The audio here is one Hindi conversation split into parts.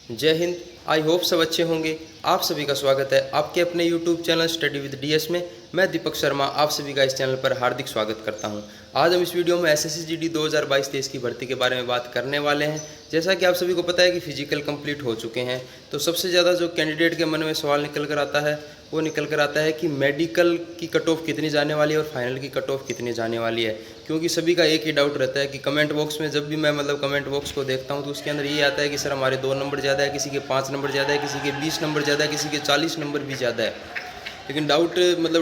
जय हिंद। आई होप सब अच्छे होंगे। आप सभी का स्वागत है आपके अपने YouTube channel study with DS में। मैं दीपक शर्मा आप सभी का इस चैनल पर हार्दिक स्वागत करता हूं। आज हम इस वीडियो में एसएससी जीडी 2022-23 की भर्ती के बारे में बात करने वाले हैं। जैसा कि आप सभी को पता है कि फिजिकल कंप्लीट हो चुके हैं, तो सबसे ज़्यादा जो कैंडिडेट के मन में सवाल निकल कर आता है वो निकल कर आता है कि मेडिकल की कट ऑफ कितनी जाने वाली है और फाइनल की कट ऑफ कितनी जाने वाली है। क्योंकि सभी का एक ही डाउट रहता है कि कमेंट बॉक्स में जब भी मैं कमेंट बॉक्स को देखता हूं तो उसके अंदर ये आता है कि सर हमारे 2 नंबर ज़्यादा है, किसी के 5 नंबर ज़्यादा है, किसी के 20 नंबर ज़्यादा है, किसी के 40 नंबर भी ज़्यादा है। लेकिन डाउट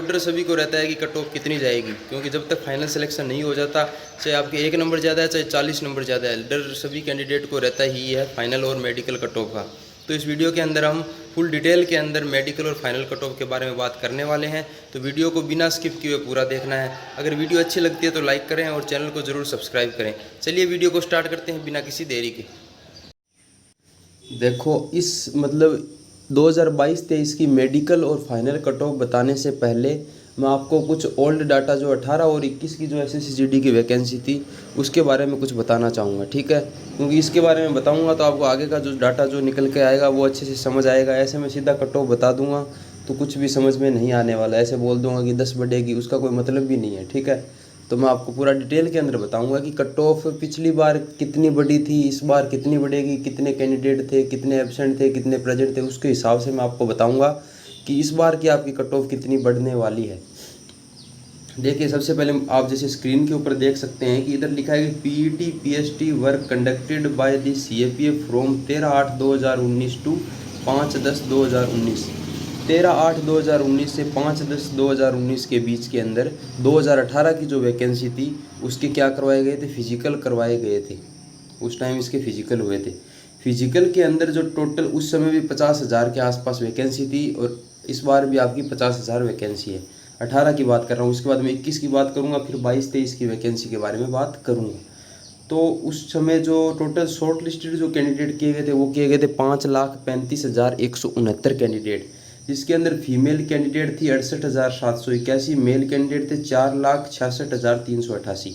डर सभी को रहता है कि कट ऑफ कितनी जाएगी, क्योंकि जब तक फाइनल सिलेक्शन नहीं हो जाता, चाहे आपके 1 नंबर ज़्यादा है चाहे 40 नंबर ज़्यादा है, डर सभी कैंडिडेट को रहता ही है फाइनल और मेडिकल कट ऑफ का। तो इस वीडियो के अंदर हम फुल डिटेल के अंदर मेडिकल और फाइनल कट ऑफ के बारे में बात करने वाले हैं, तो वीडियो को बिना स्किप किए पूरा देखना है। अगर वीडियो अच्छी लगती है तो लाइक करें और चैनल को ज़रूर सब्सक्राइब करें। चलिए वीडियो को स्टार्ट करते हैं बिना किसी देरी के। देखो, इस 2022-23 की मेडिकल और फाइनल कट ऑफ बताने से पहले मैं आपको कुछ ओल्ड डाटा जो 18 और 21 की जो एसएससी जीडी की वैकेंसी थी उसके बारे में कुछ बताना चाहूँगा, ठीक है। क्योंकि इसके बारे में बताऊँगा तो आपको आगे का जो डाटा जो निकल के आएगा वो अच्छे से समझ आएगा। ऐसे मैं सीधा कट ऑफ बता दूँगा तो कुछ भी समझ में नहीं आने वाला। ऐसे बोल दूँगा कि 10 बढ़ेगी, उसका कोई मतलब भी नहीं है, ठीक है। तो मैं आपको पूरा डिटेल के अंदर बताऊंगा कि कट ऑफ पिछली बार कितनी बड़ी थी, इस बार कितनी बढ़ेगी, कितने कैंडिडेट थे, कितने एब्सेंट थे, कितने प्रेजेंट थे, उसके हिसाब से मैं आपको बताऊंगा कि इस बार की आपकी कट ऑफ कितनी बढ़ने वाली है। देखिए, सबसे पहले आप जैसे स्क्रीन के ऊपर देख सकते हैं कि इधर लिखा है कि PET PST work conducted by the CAPF from 13/8/2019 to 5/10/2019। 13/8/2019 से 5/10/2019 के बीच के अंदर 2018 की जो वैकेंसी थी उसके क्या करवाए गए थे, फिजिकल करवाए गए थे। उस टाइम इसके फिजिकल हुए थे। फिजिकल के अंदर जो टोटल उस समय भी 50,000 के आसपास वैकेंसी थी और इस बार भी आपकी 50,000 वैकेंसी है। 18 की बात कर रहा हूँ, उसके बाद मैं 21 की बात करूँगा, फिर 22-23 की वैकेंसी के बारे में बात करूँगा। तो उस समय जो टोटल शॉर्ट लिस्टेड जो कैंडिडेट किए गए थे वो किए गए थे 5,35,169 कैंडिडेट, जिसके अंदर फीमेल कैंडिडेट थी 68,781, मेल कैंडिडेट थे 4,66,388।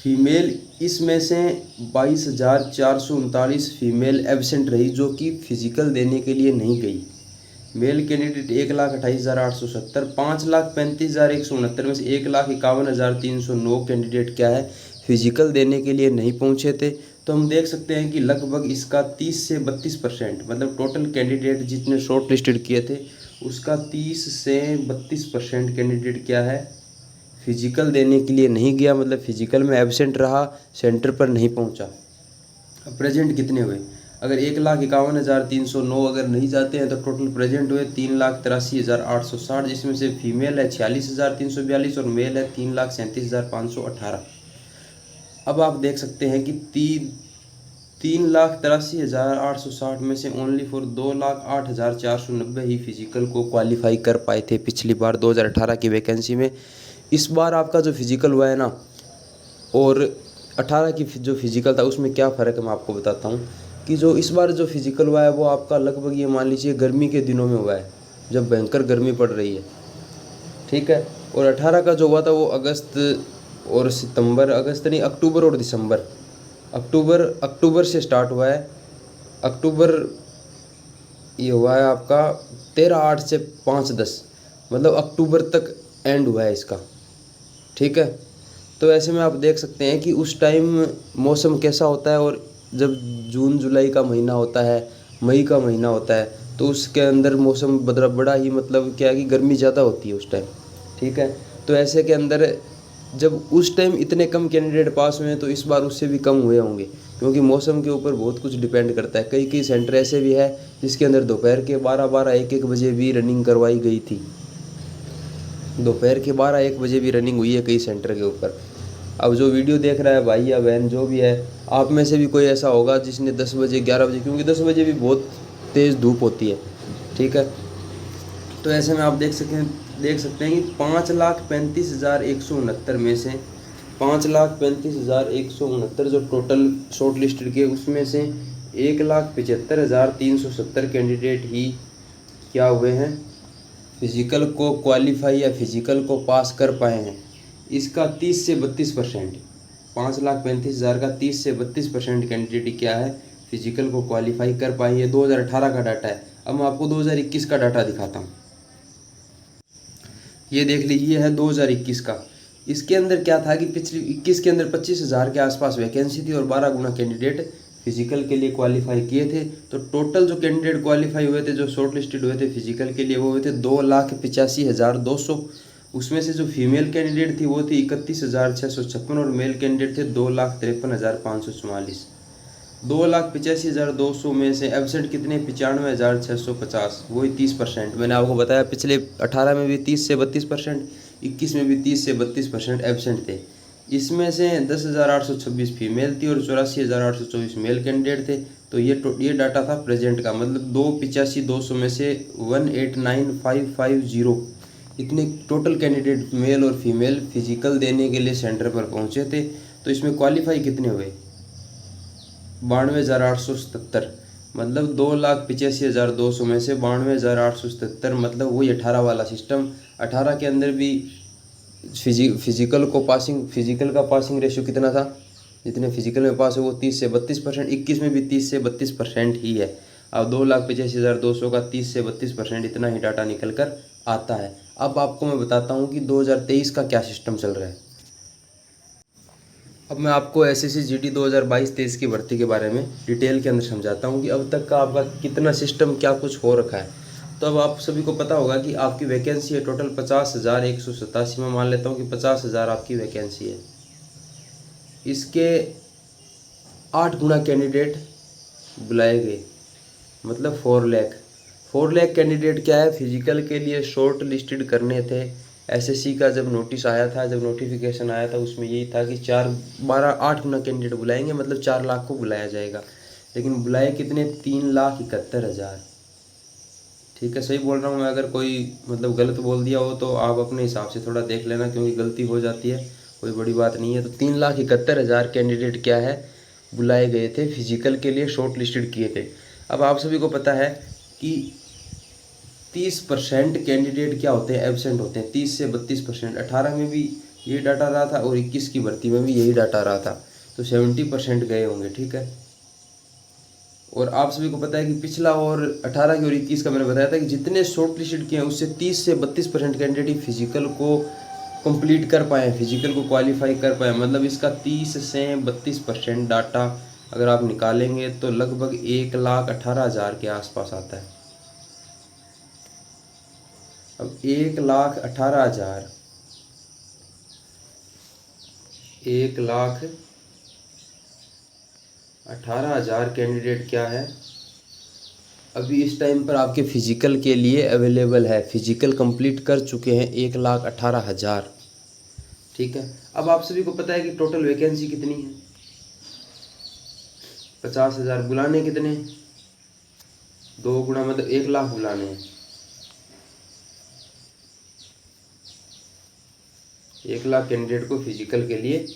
फीमेल इसमें से 22,439 फीमेल एब्सेंट रही जो कि फिजिकल देने के लिए नहीं गई। मेल कैंडिडेट 1,28,870, 5,35,169 में से 1,51,309 कैंडिडेट क्या है, फिजिकल देने के लिए नहीं पहुंचे थे। तो हम देख सकते हैं कि लगभग इसका 30 से 32%, टोटल कैंडिडेट जितने शॉर्ट लिस्टेड किए थे उसका 30 से 32% कैंडिडेट क्या है, फिजिकल देने के लिए नहीं गया, फिजिकल में एब्सेंट रहा, सेंटर पर नहीं पहुंचा। अब प्रेजेंट कितने हुए, अगर 1,51,309 अगर नहीं जाते हैं तो टोटल प्रेजेंट हुए 3,83,860, जिसमें से फीमेल है 46,342 और मेल है 3,37,518। अब आप देख सकते हैं कि 3,83,860 में से ओनली फॉर 2,08,490 ही फिजिकल को क्वालिफाई कर पाए थे पिछली बार 2018 की वैकेंसी में। इस बार आपका जो फिजिकल हुआ है ना और 18 की जो फिजिकल था उसमें क्या फ़र्क है मैं आपको बताता हूँ कि जो इस बार जो फिजिकल हुआ है वो आपका लगभग ये मान लीजिए गर्मी के दिनों में हुआ है जब भयंकर गर्मी पड़ रही है, ठीक है। और 18 का जो हुआ था वो अगस्त और सितंबर, अगस्त नहीं अक्टूबर और दिसंबर, अक्टूबर से स्टार्ट हुआ है। अक्टूबर ये हुआ है आपका 13/8 से 5/10, अक्टूबर तक एंड हुआ है इसका, ठीक है। तो ऐसे में आप देख सकते हैं कि उस टाइम मौसम कैसा होता है, और जब जून जुलाई का महीना होता है, मई का महीना होता है, तो उसके अंदर मौसम बड़ा ही क्या है कि गर्मी ज़्यादा होती है उस टाइम, ठीक है। तो ऐसे के अंदर जब उस टाइम इतने कम कैंडिडेट पास हुए हैं तो इस बार उससे भी कम हुए होंगे, क्योंकि मौसम के ऊपर बहुत कुछ डिपेंड करता है। कई सेंटर ऐसे भी है जिसके अंदर दोपहर के 12-12, 1-1 बजे भी रनिंग करवाई गई थी। दोपहर के 12-1 बजे भी रनिंग हुई है कई सेंटर के ऊपर। अब जो वीडियो देख रहा है भाई या बहन जो भी है, आप में से भी कोई ऐसा होगा जिसने 10 बजे 11 बजे, क्योंकि 10 बजे भी बहुत तेज़ धूप होती है, ठीक है। तो ऐसे में आप देख सकते हैं कि 5,35,169 में से 5,35,169 जो टोटल शॉर्ट लिस्टेड के उसमें से 1,75,370 कैंडिडेट ही क्या हुए हैं, फिजिकल को क्वालिफाई या फिजिकल को पास कर पाए हैं। इसका 30 से 32%, 5,35,000 का 30 से 32% कैंडिडेट क्या है, फिजिकल को क्वालिफाई कर पाए। ये 2018 का डाटा है। अब मैं आपको 2021 का डाटा दिखाता हूँ। ये देख लीजिए, है 2021 का। इसके अंदर क्या था कि पिछली 21 के अंदर 25,000 के आसपास वैकेंसी थी और 12 गुना कैंडिडेट फिजिकल के लिए क्वालिफाई किए थे। तो टोटल जो कैंडिडेट क्वालिफाई हुए थे, जो शॉर्ट लिस्टेड हुए थे फिजिकल के लिए, वो हुए थे 2,85,200। उसमें से जो फीमेल कैंडिडेट थी वो थी 31,656 और मेल कैंडिडेट थे 2,53,544। 2,85,200 में से एबसेंट कितने? 95,650, वही 30%। मैंने आपको बताया पिछले 18 में भी 30 से 32%, 21 में भी 30 से 32% एबसेंट थे। इसमें से 10,826 फीमेल थी और 84,824 मेल कैंडिडेट थे। तो ये डाटा था प्रेजेंट का, मतलब 2,85,200 में से 189,550 इतने टोटल कैंडिडेट मेल और फीमेल फिजिकल देने के लिए सेंटर पर पहुंचे थे। तो इसमें क्वालिफाई कितने हुए? 92,877, मतलब 2,85,200 में से 92,877, मतलब वही 18 वाला सिस्टम। 18 के अंदर भी फिजिकल का पासिंग रेशियो कितना था? जितने फिजिकल में पास है वो 30 से 32%। 21 में भी 30 से 32% ही है। अब 2,85,200 का 30 से 32% इतना ही डाटा निकल कर आता है। अब आपको मैं बताता हूँ कि 2023 का क्या सिस्टम चल रहा है। अब मैं आपको एसएससी जीडी 2022-23 की भर्ती के बारे में डिटेल के अंदर समझाता हूँ कि अब तक का आपका कितना सिस्टम क्या कुछ हो रखा है। तो अब आप सभी को पता होगा कि आपकी वैकेंसी है टोटल 50,187। में मान लेता हूँ कि 50,000 आपकी वैकेंसी है। इसके 8 गुना कैंडिडेट बुलाए गए, मतलब 4 लाख। 4 लाख कैंडिडेट क्या है? फिजिकल के लिए शॉर्ट लिस्टेड करने थे। एसएससी का जब नोटिस आया था, जब नोटिफिकेशन आया था, उसमें यही था कि 8 गुना कैंडिडेट बुलाएंगे, मतलब 4 लाख को बुलाया जाएगा। लेकिन बुलाए कितने? 3,71,000। ठीक है, सही बोल रहा हूँ मैं। अगर कोई मतलब गलत बोल दिया हो तो आप अपने हिसाब से थोड़ा देख लेना, क्योंकि गलती हो जाती है, कोई बड़ी बात नहीं है। तो 3,71,000 कैंडिडेट क्या है? बुलाए गए थे, फिजिकल के लिए शॉर्ट लिस्टेड किए थे। अब आप सभी को पता है कि 30% कैंडिडेट क्या होते हैं? एब्सेंट होते हैं। 30 से 32%। 18 में भी यही डाटा रहा था और 21 की भर्ती में भी यही डाटा रहा था। तो 70% गए होंगे। ठीक है, और आप सभी को पता है कि पिछला और 18 की और 21 का मैंने बताया था कि जितने शॉर्ट लिस्टेड किए हैं उससे 30 से 32% कैंडिडेट ही फिजिकल को कंप्लीट कर पाए, फिजिकल को क्वालिफाई कर पाए। मतलब इसका 30 से 32% डाटा अगर आप निकालेंगे तो लगभग 1,18,000 के आसपास आता है। अब 1,18,000, 1,18,000 कैंडिडेट क्या है अभी इस टाइम पर आपके फिजिकल के लिए अवेलेबल है, फिजिकल कंप्लीट कर चुके हैं 1,18,000। ठीक है, अब आप सभी को पता है कि टोटल वैकेंसी कितनी है? 50,000। बुलाने कितने? 2 गुना, मतलब 1 लाख बुलाने हैं। 1 लाख कैंडिडेट को फिजिकल के लिए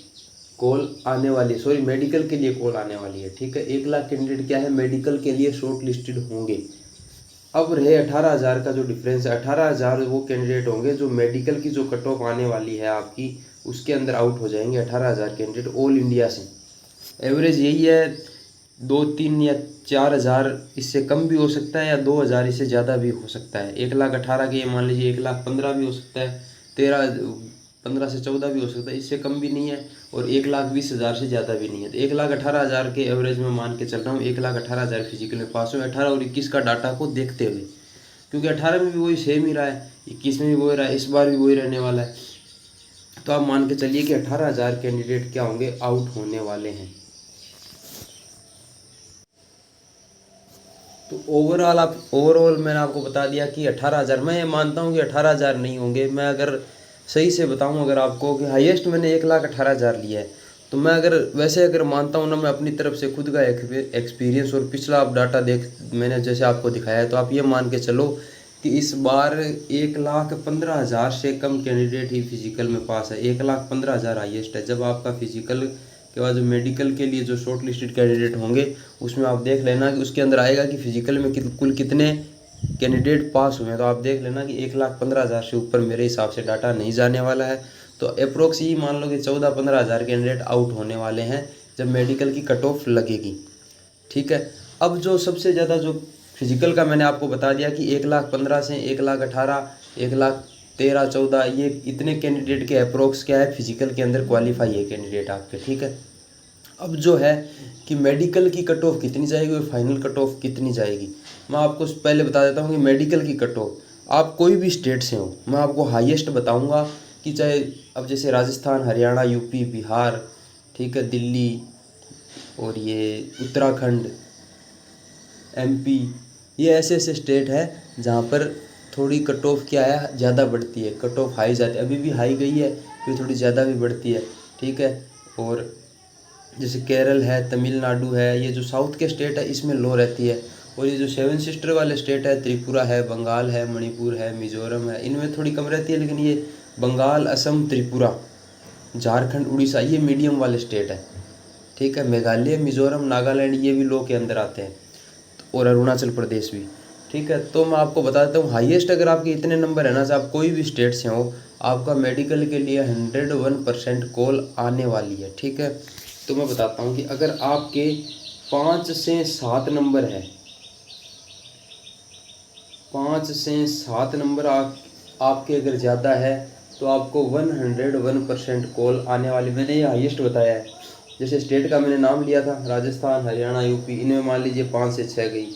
कॉल आने वाली, सॉरी मेडिकल के लिए कॉल आने वाली है। ठीक है, 1 लाख कैंडिडेट क्या है? मेडिकल के लिए शॉर्ट लिस्टेड होंगे। अब रहे 18,000 का जो डिफरेंस है, 18,000 वो कैंडिडेट होंगे जो मेडिकल की जो कट ऑफ आने वाली है आपकी, उसके अंदर आउट हो जाएंगे 18,000 कैंडिडेट ऑल इंडिया से। एवरेज यही है, 2-3 या 4,000 इससे कम भी हो सकता है, या 2,000 इससे ज़्यादा भी हो सकता है। 1,18,000 के ये मान लीजिए 1,15,000 भी हो सकता है, 15 से 14 भी हो सकता है, इससे कम भी नहीं है, और 1,20,000 से ज़्यादा भी नहीं है। तो 1,18,000 के एवरेज में मान के चल रहा हूँ, 1,18,000 फिजिकल में पास हो 18 और 21 का डाटा को देखते हुए, क्योंकि 18 में भी वही सेम ही रहा है, 21 में भी वही रहा है, इस बार भी वही रहने वाला है। तो आप मान के चलिए कि 18,000 कैंडिडेट क्या होंगे? आउट होने वाले हैं। तो ओवरऑल मैंने आपको बता दिया कि 18,000, मैं ये मानता हूँ कि 18,000 नहीं होंगे। मैं अगर सही से बताऊँ अगर आपको कि हाईएस्ट मैंने 1,18,000 लिया है, तो मैं अगर मानता हूँ ना, मैं अपनी तरफ से खुद का एक्सपीरियंस और पिछला आप डाटा मैंने जैसे आपको दिखाया है, तो आप ये मान के चलो कि इस बार 1,15,000 से कम कैंडिडेट ही फिजिकल में पास है। 1,15,000 हाईएस्ट है। जब आपका फिजिकल के बाद जो मेडिकल के लिए जो शॉर्ट लिस्टेड कैंडिडेट होंगे, उसमें आप देख लेना कि उसके अंदर आएगा कि फिजिकल में कुल कितने कैंडिडेट पास हुए हैं। तो आप देख लेना कि 1,15,000 से ऊपर मेरे हिसाब से डाटा नहीं जाने वाला है। तो अप्रोक्स ही मान लो कि 14-15,000 कैंडिडेट आउट होने वाले हैं जब मेडिकल की कट ऑफ लगेगी। ठीक है। अब जो सबसे ज़्यादा जो फिजिकल का मैंने आपको बता दिया कि 1,15,000 से 1,18,000, 1,13,14 ये इतने कैंडिडेट के अप्रोक्स क्या है फिजिकल के अंदर क्वालिफाई है कैंडिडेट आपके, ठीक है। अब जो है कि मेडिकल की कट ऑफ कितनी जाएगी और फाइनल कट ऑफ कितनी जाएगी, मैं आपको पहले बता देता हूँ कि मेडिकल की कट ऑफ आप कोई भी स्टेट से हो, मैं आपको हाईएस्ट बताऊँगा कि चाहे अब जैसे राजस्थान, हरियाणा, यूपी, बिहार, ठीक है, दिल्ली और ये उत्तराखंड, एमपी, ये ऐसे ऐसे स्टेट है जहाँ पर थोड़ी कट ऑफ क्या है ज़्यादा बढ़ती है, कट ऑफ हाई जाती है, अभी भी हाई गई है, फिर थोड़ी ज़्यादा भी बढ़ती है, ठीक है। और जैसे केरल है, तमिलनाडु है, ये जो साउथ के स्टेट है इसमें लो रहती है। और ये जो सेवन सिस्टर वाले स्टेट है, त्रिपुरा है, बंगाल है, मणिपुर है, मिजोरम है, इनमें थोड़ी कम रहती है। लेकिन ये बंगाल, असम, त्रिपुरा, झारखंड, उड़ीसा ये मीडियम वाले स्टेट है, ठीक है। मेघालय, मिजोरम, नागालैंड ये भी लो के अंदर आते हैं, और अरुणाचल प्रदेश भी, ठीक है। तो मैं आपको बता देता हूँ हाईएस्ट अगर आपके इतने नंबर है ना, आप कोई भी स्टेट से हो, आपका मेडिकल के लिए 101% कॉल आने वाली है, ठीक है। तो मैं बताता हूँ कि अगर आपके 5 से 7 नंबर है, 5 से 7 नंबर आपके अगर ज़्यादा है तो आपको 101% कॉल आने वाली, मैंने ये हाईएस्ट बताया है। जैसे स्टेट का मैंने नाम लिया था, राजस्थान, हरियाणा, यूपी, इनमें मान लीजिए 5 से 6 गई,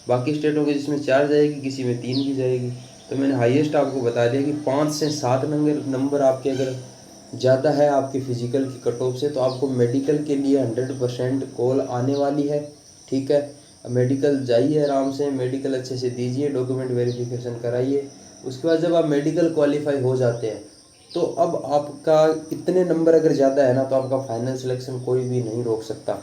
बाकी स्टेटों के जिसमें 4 जाएगी, किसी में 3 भी जाएगी। तो मैंने हाईएस्ट आपको बता दिया कि 5 से 7 नंबर आपके अगर ज़्यादा है आपके फिजिकल की कट ऑफ से, तो आपको मेडिकल के लिए 100% कॉल आने वाली है, ठीक है। अब मेडिकल जाइए आराम से, मेडिकल अच्छे से दीजिए, डॉक्यूमेंट वेरिफिकेशन कराइए। उसके बाद जब आप मेडिकल क्वालिफाई हो जाते हैं तो अब आपका इतने नंबर अगर ज़्यादा है ना, तो आपका फाइनल सिलेक्शन कोई भी नहीं रोक सकता।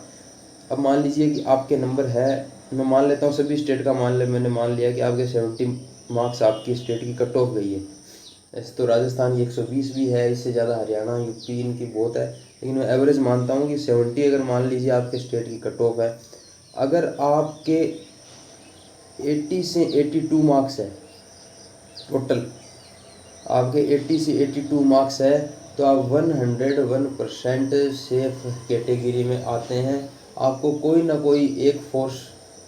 अब मान लीजिए कि आपके नंबर है, मैं मान लेता हूँ सभी स्टेट का मैंने मान लिया कि आपके 70 मार्क्स आपकी स्टेट की कट ऑफ गई है। ऐसे तो राजस्थान की 120 भी है, इससे ज़्यादा हरियाणा, यूपी इनकी बहुत है, लेकिन मैं एवरेज मानता हूँ कि 70 अगर मान लीजिए आपके स्टेट की कट ऑफ है। अगर आपके 80 से 82 मार्क्स है टोटल, आपके 80 से 82 मार्क्स है, तो आप 101% सेफ कैटेगरी में आते हैं। आपको कोई ना कोई एक फोर्स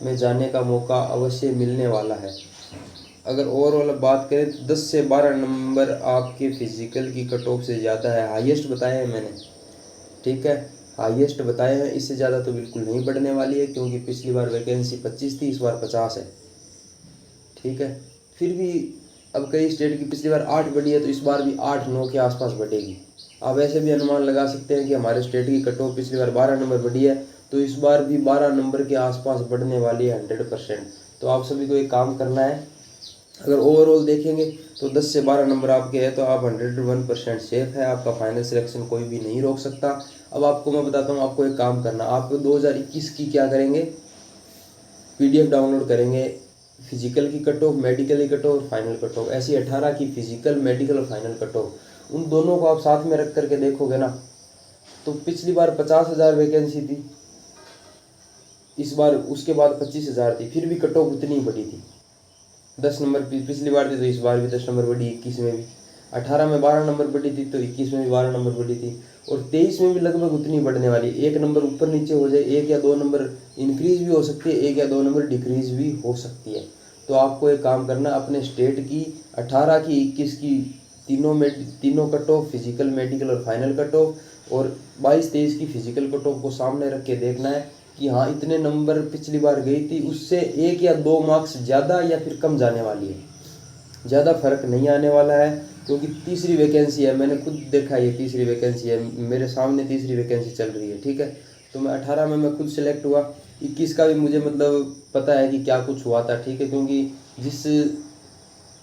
में जाने का मौका अवश्य मिलने वाला है। अगर ओवरऑल बात करें तो 10 से 12 नंबर आपके फिजिकल की कट ऑफ से ज़्यादा है, हाईएस्ट बताए हैं मैंने, ठीक है, हाईएस्ट बताए हैं। इससे ज़्यादा तो बिल्कुल नहीं बढ़ने वाली है, क्योंकि पिछली बार वैकेंसी 25 थी, इस बार 50 है, ठीक है। फिर भी अब कई स्टेट की पिछली बार 8 बढ़ी है, तो इस बार भी 8-9 के आसपास बढ़ेगी। आप ऐसे भी अनुमान लगा सकते हैं कि हमारे स्टेट की कट ऑफ पिछली बार 12 नंबर बढ़ी है, तो इस बार भी 12 नंबर के आसपास बढ़ने वाली है 100%। तो आप सभी को एक काम करना है, अगर ओवरऑल देखेंगे तो 10 से 12 नंबर आपके हैं, तो आप 101% सेफ है, आपका फाइनल सिलेक्शन कोई भी नहीं रोक सकता। अब आपको मैं बताता हूँ, आपको एक काम करना, आप 2021 की क्या करेंगे, PDF डाउनलोड करेंगे, फिजिकल की कट ऑफ, मेडिकल की कट ऑफ और फाइनल कट ऑफ, ऐसी 18 की फिजिकल, मेडिकल और फाइनल कट ऑफ, उन दोनों को आप साथ में रख करके देखोगे ना, तो पिछली बार 50,000 वैकेंसी थी, इस बार उसके बाद 25,000 थी, फिर भी कट ऑफ उतनी बड़ी थी। 10 नंबर पिछली बार थी, तो इस बार भी 10 नंबर बढ़ी, 21 में भी 18 में 12 नंबर बढ़ी थी, तो 21 में भी 12 नंबर बढ़ी थी, और 23 में भी लगभग उतनी बढ़ने वाली। एक नंबर ऊपर नीचे हो जाए, 1 या 2 नंबर इंक्रीज भी हो सकती है, 1 या 2 नंबर डिक्रीज भी हो सकती है। तो आपको एक काम करना, अपने स्टेट की 18 की, 21 की, तीनों कट ऑफ, फिजिकल, मेडिकल और फाइनल कट ऑफ, और 22-23 की फिजिकल कट ऑफ को सामने रख के देखना है कि हाँ इतने नंबर पिछली बार गई थी, उससे 1 या 2 मार्क्स ज़्यादा या फिर कम जाने वाली है। ज़्यादा फर्क नहीं आने वाला है, क्योंकि तीसरी वैकेंसी है, मैंने खुद देखा है, ये तीसरी वैकेंसी है, मेरे सामने तीसरी वैकेंसी चल रही है, ठीक है। तो मैं 18 में मैं खुद सेलेक्ट हुआ, 21 का भी मुझे मतलब पता है कि क्या कुछ हुआ था, ठीक है, क्योंकि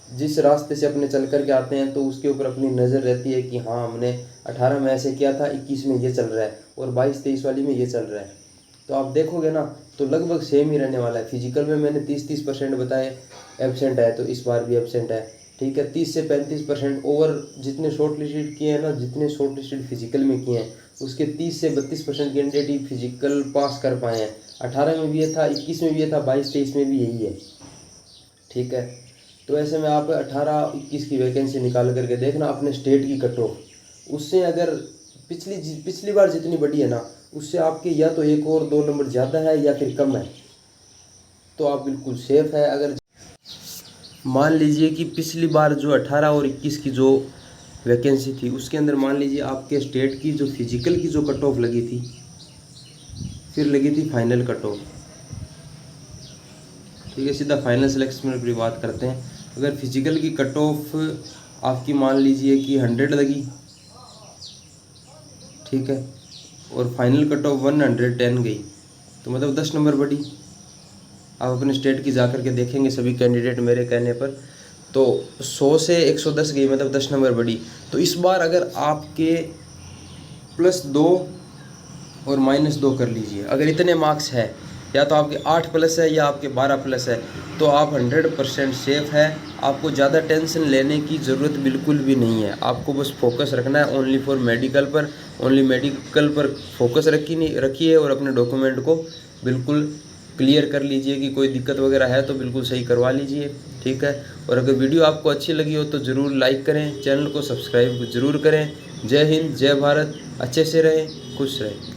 जिस रास्ते से अपने चल कर के आते हैं तो उसके ऊपर अपनी नज़र रहती है कि हाँ हमने 18 में ऐसे किया था, 21 में ये चल रहा है, और 22-23 वाली में ये चल रहा है। तो आप देखोगे ना तो लगभग सेम ही रहने वाला है। फिजिकल में मैंने 30% बताए एब्सेंट है, तो इस बार भी एब्सेंट है, ठीक है। 30 से 35% ओवर जितने शॉर्ट लिस्टेड किए हैं ना, जितने शॉर्ट लिस्टेड फिजिकल में किए हैं, उसके 30 से 32% कैंडिडेट ही फिजिकल पास कर पाए हैं। 18 में भी ये था, 21 में भी ये था, 22-23 में भी यही है, ठीक है। तो ऐसे में आप 18-21 की वैकेंसी निकाल करके देखना अपने स्टेट की कट ऑफ, उससे अगर पिछली बार जितनी बढ़ी है ना, उससे आपके या तो एक और 2 नंबर ज़्यादा है या फिर कम है, तो आप बिल्कुल सेफ है। अगर मान लीजिए कि पिछली बार जो 18 और 21 की जो वैकेंसी थी उसके अंदर मान लीजिए आपके स्टेट की जो फिजिकल की जो कट ऑफ लगी थी, फिर लगी थी फाइनल कट ऑफ, ठीक है। सीधा फाइनल सिलेक्शन की बात करते हैं। अगर फिजिकल की कट ऑफ आपकी मान लीजिए कि 100 लगी, ठीक है, और फाइनल कट ऑफ 110 गई, तो मतलब 10 नंबर बढ़ी। आप अपने स्टेट की जा कर के देखेंगे सभी कैंडिडेट मेरे कहने पर, तो 100 से 110 गई, मतलब 10 नंबर बढ़ी। तो इस बार अगर आपके +2 और -2 कर लीजिए, अगर इतने मार्क्स है, या तो आपके 8 प्लस है या आपके 12 प्लस है, तो आप 100% सेफ है। आपको ज़्यादा टेंशन लेने की ज़रूरत बिल्कुल भी नहीं है। आपको बस फोकस रखना है ओनली फॉर मेडिकल पर, ओनली मेडिकल पर फोकस रखिए और अपने डॉक्यूमेंट को बिल्कुल क्लियर कर लीजिए। कि कोई दिक्कत वगैरह है तो बिल्कुल सही करवा लीजिए, ठीक है। और अगर वीडियो आपको अच्छी लगी हो तो ज़रूर लाइक करें, चैनल को सब्सक्राइब ज़रूर करें। जय हिंद, जय भारत, अच्छे से रहें, खुश रहें।